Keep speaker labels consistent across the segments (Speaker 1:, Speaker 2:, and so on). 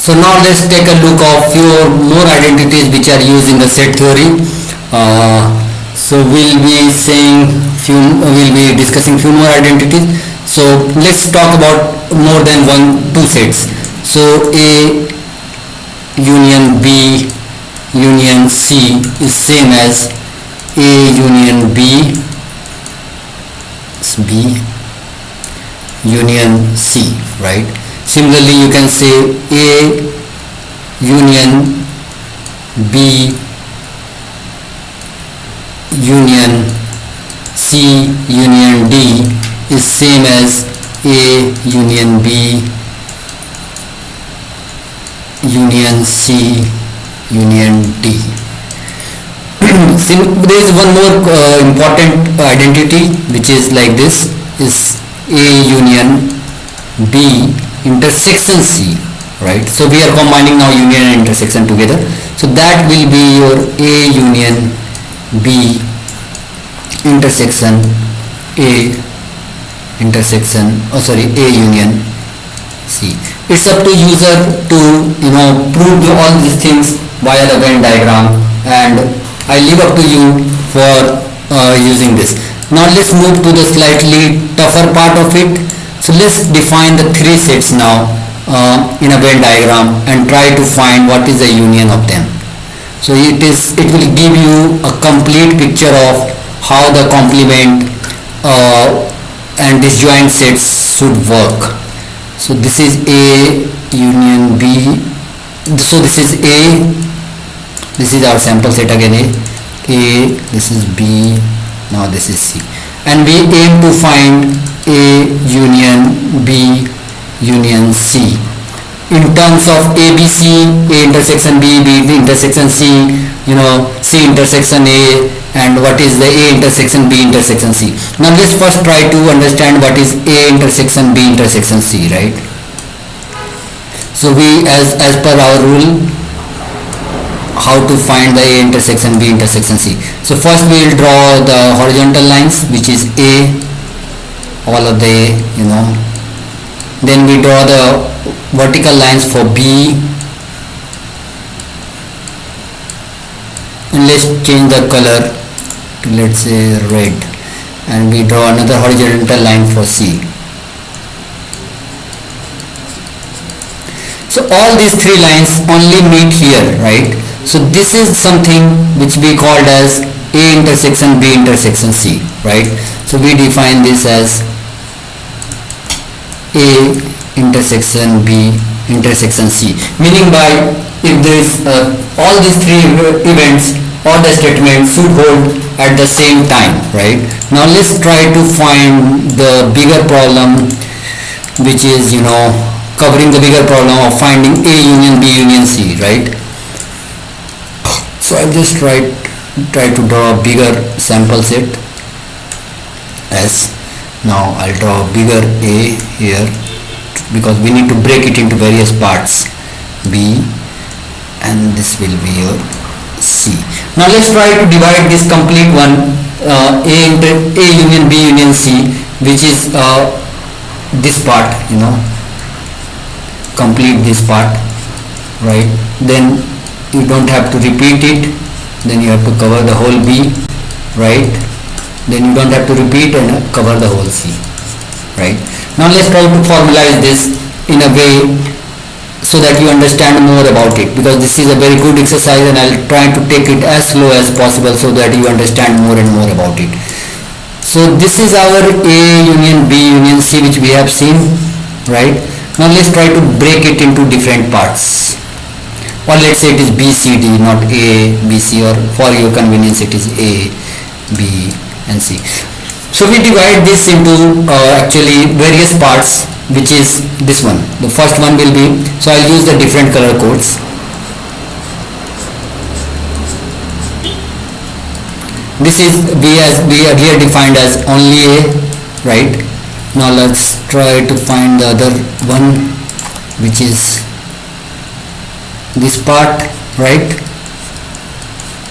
Speaker 1: So now let's take a look of few more identities which are used in the set theory. So we'll be discussing few more identities. So let's talk about more than two sets. So A union B union C is same as A union B union C, right? Similarly, you can say A union B union C union D is same as A union B union C union D. There is one more important identity which is like this, is A union B intersection C, right? So we are combining now union and intersection together. So that will be your A union B intersection A union C. It's up to user to prove all these things via the Venn diagram, and I leave up to you for using this. Now let's move to the slightly tougher part of it. So let's define the three sets now in a Venn diagram and try to find what is the union of them. So it will give you a complete picture of how the complement and disjoint sets should work. So this is A union B. So this is A. This is our sample set again. A. This is B. Now this is C. And we aim to find A union B union C in terms of ABC, A intersection B, B intersection C, C intersection A, and what is the A intersection B intersection C. Now let's first try to understand what is A intersection B intersection C, right? So we, as per our rule, how to find the A intersection B intersection C. So first we will draw the horizontal lines, which is A, all of the A, then we draw the vertical lines for B, and let's change the color to, let's say, red, and we draw another horizontal line for C. So all these three lines only meet here, right? So this is something which we called as A intersection B intersection C, right? So we define this as A intersection B intersection C, meaning by if there is all these three events or the statements should hold at the same time, right? Now let's try to find the bigger problem, which is covering the bigger problem of finding A union B union C, right? So I'll just try to draw a bigger sample set as, now I'll draw a bigger A here because we need to break it into various parts, B, and this will be your C. Now let's try to divide this complete one, A union B union C, which is this part, complete this part, right? Then you don't have to repeat it, then you have to cover the whole B, right? Then you don't have to repeat and cover the whole C, right? Now let's try to formalize this in a way so that you understand more about it, because this is a very good exercise and I'll try to take it as slow as possible so that you understand more and more about it. So this is our A union B union C, which we have seen, right? Now let's try to break it into different parts, or let's say it is B C D, not A B C, or for your convenience it is A B and C. So we divide this into actually various parts, which is this one. The first one will be, so I'll use the different color codes. This is we earlier defined as only A, right? Now let's try to find the other one, which is this part, right?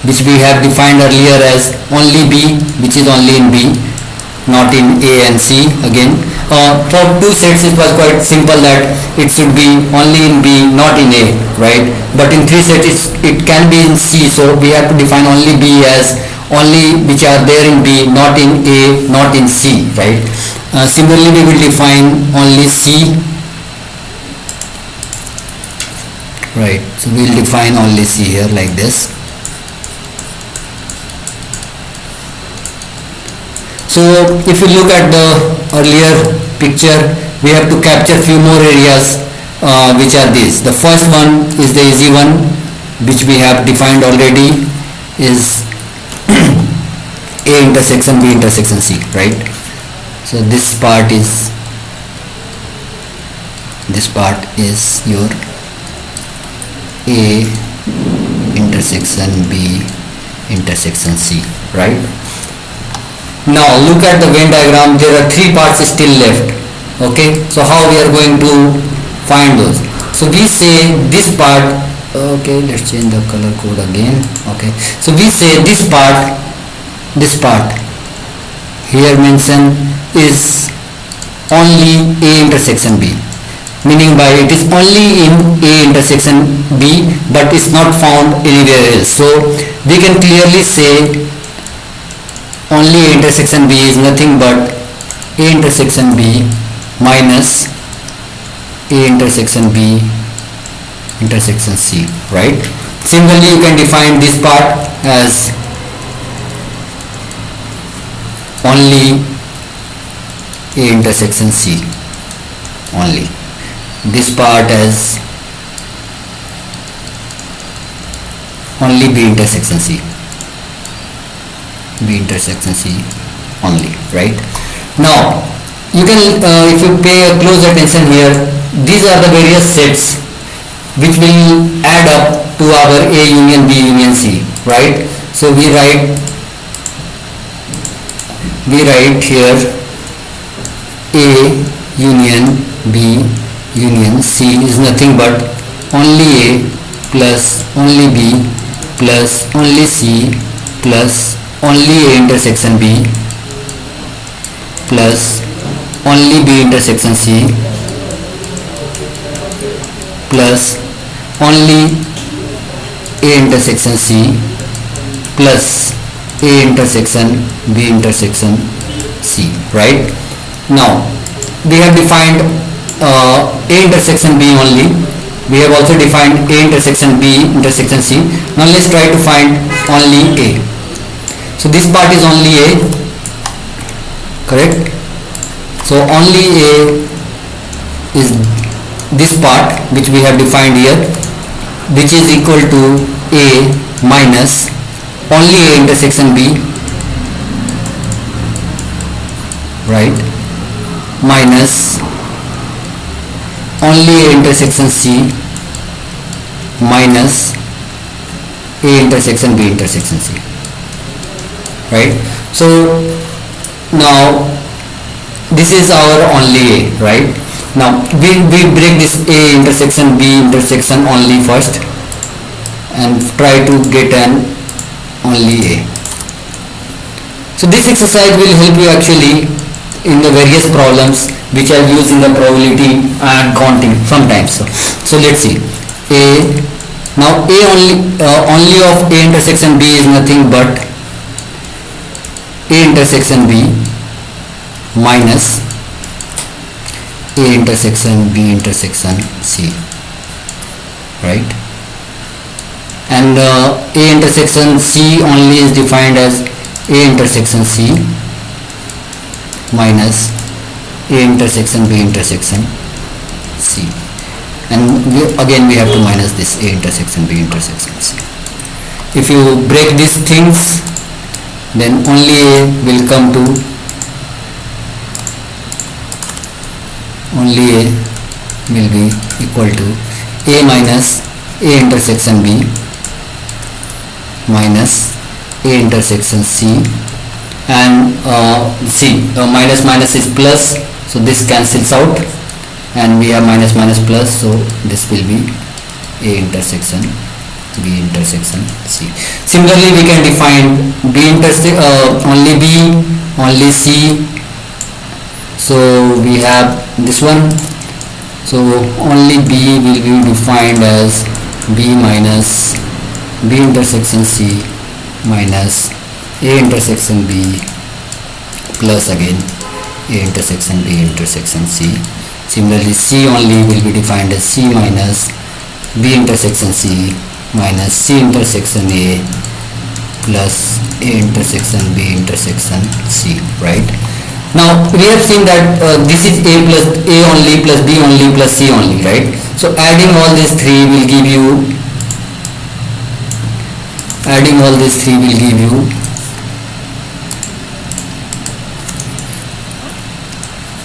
Speaker 1: Which we have defined earlier as only B, which is only in B, not in A and C again. For two sets it was quite simple that it should be only in B, not in A, right? But in three sets it can be in C, so we have to define only B as only which are there in B, not in A, not in C, right? Similarly we will define only C, right? So we will define only C here like this. So if you look at the earlier picture, we have to capture few more areas, which are these. The first one is the easy one, which we have defined already, is A intersection B intersection C, right? So this part is your A intersection B intersection C, right? Now look at the Venn diagram. There are three parts still left. Okay, so how we are going to find those? So we say this part, okay, let's change the color code again. Okay, so we say this part here mentioned is only A intersection B, meaning by it is only in A intersection B but is not found anywhere else. So we can clearly say only A intersection B is nothing but A intersection B minus A intersection B intersection C, right? Similarly you can define this part as only A intersection C only, this part as only B intersection C only, right? Now you can if you pay a close attention here, these are the various sets which will add up to our A union B union C, right? So we write here A union B union C is nothing but only A plus only B plus only C plus only A intersection B plus only B intersection C plus only A intersection C plus A intersection B intersection C, right? Now we have defined A intersection B only. We have also defined A intersection B intersection C. Now let's try to find only A. So this part is only A, correct? So only A is this part which we have defined here, which is equal to A minus only A intersection B, right, minus only A intersection C minus A intersection B intersection C, right? So now this is our only A, right? Now we break this A intersection B intersection only first and try to get an only A. So this exercise will help you actually in the various problems which are used in the probability and counting sometimes. So let's see. Now A only of A intersection B is nothing but A intersection B minus A intersection B intersection C, right? And A intersection C only is defined as A intersection C minus A intersection B intersection C, and again we have to minus this A intersection B intersection C. If you break these things, then only A will come to only A will be equal to A minus A intersection B minus A intersection C, and C minus minus is plus, so this cancels out and we have minus minus plus, so this will be A intersection B intersection C. Similarly we can define B only B, only C, So we have this one. So only B will be defined as B minus B intersection C minus A intersection B plus again A intersection B intersection C. Similarly, C only will be defined as C minus B intersection C minus C intersection A plus A intersection B intersection C, right? Now we have seen that this is A plus A only plus B only plus C only, right? So adding all these three will give you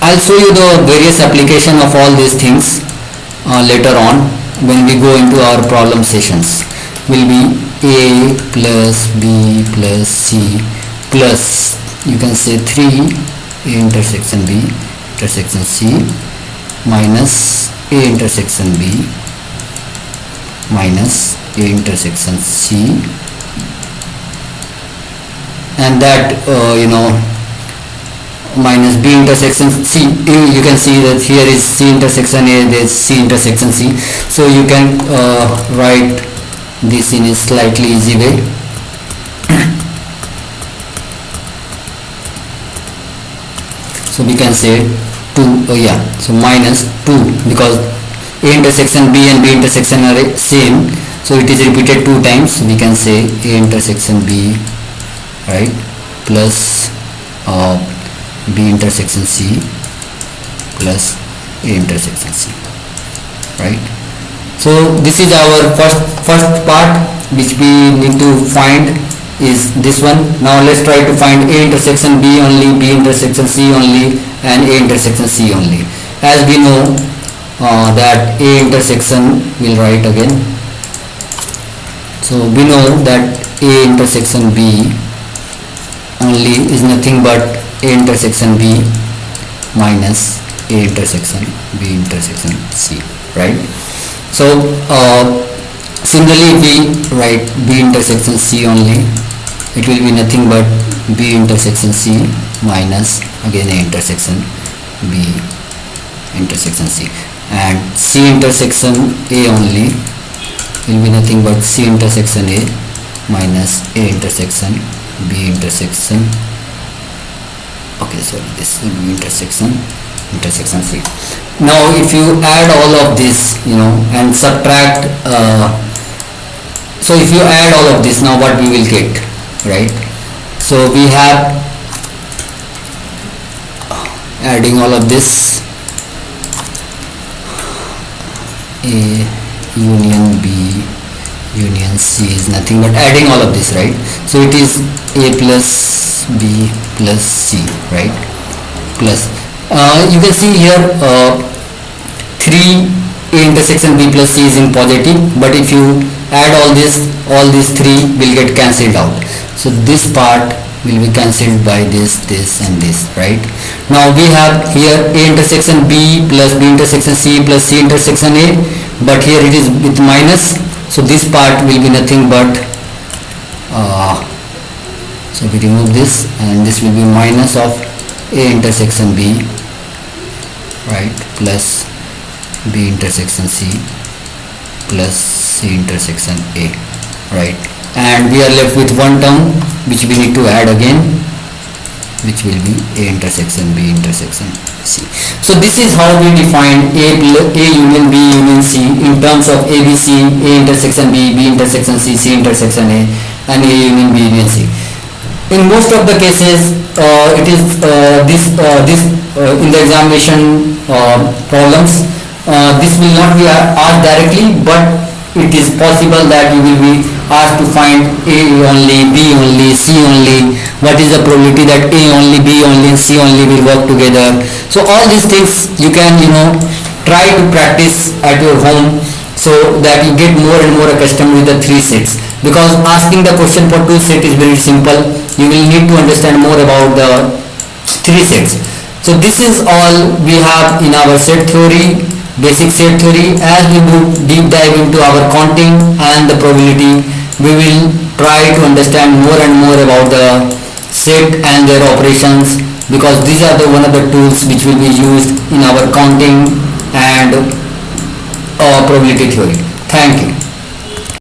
Speaker 1: I'll show you the various application of all these things later on when we go into our problem sessions. Will be A plus B plus C plus, you can say, 3 A intersection B intersection C minus A intersection B minus A intersection C, and that minus B intersection C. You can see that here is C intersection A, there is C intersection C. So you can write this in a slightly easy way. So we can say 2, so minus 2, because A intersection B and B intersection are same, so it is repeated 2 times. We can say A intersection B, right, plus B intersection C plus A intersection C, right? So this is our first part which we need to find is this one. Now let's try to find A intersection B only, B intersection C only, and A intersection C only. As we know that A intersection, we'll write again. So we know that A intersection B only is nothing but A intersection B minus A intersection B intersection C, right? So similarly, if we write B intersection C only, it will be nothing but B intersection C minus again A intersection B intersection C, and C intersection A only will be nothing but C intersection A minus A intersection B intersection, okay, sorry, this will be intersection C. Now if you add all of this, and subtract, so if you add all of this, now what we will get, right? So we have, adding all of this, A union B union C is nothing but adding all of this, right? So it is A plus B plus C, right? Plus you can see here 3 A intersection B plus C is in positive, but if you add all these 3 will get cancelled out. So this part will be cancelled by this and this, right? Now we have here A intersection B plus B intersection C plus C intersection A, but here it is with minus, so this part will be nothing but so we remove this, and this will be minus of A intersection B, right, plus B intersection C plus C intersection A, right? And we are left with one term which we need to add again, which will be A intersection B intersection C. So this is how we define A union B union C in terms of ABC, A intersection B, B intersection C, C intersection A, and A union B union C. In most of the cases, it is in the examination problems, this will not be asked directly, but it is possible that you will be asked to find A only, B only, C only. What is the probability that A only, B only, and C only will work together? So all these things you can try to practice at your home, so that you get more and more accustomed with the 3 sets. Because asking the question for 2 sets is very simple. You will need to understand more about the 3 sets. So this is all we have in our set theory, basic set theory. As we do deep dive into our counting and the probability, we will try to understand more and more about the set and their operations, because these are the one of the tools which will be used in our counting and probability theory. Thank you.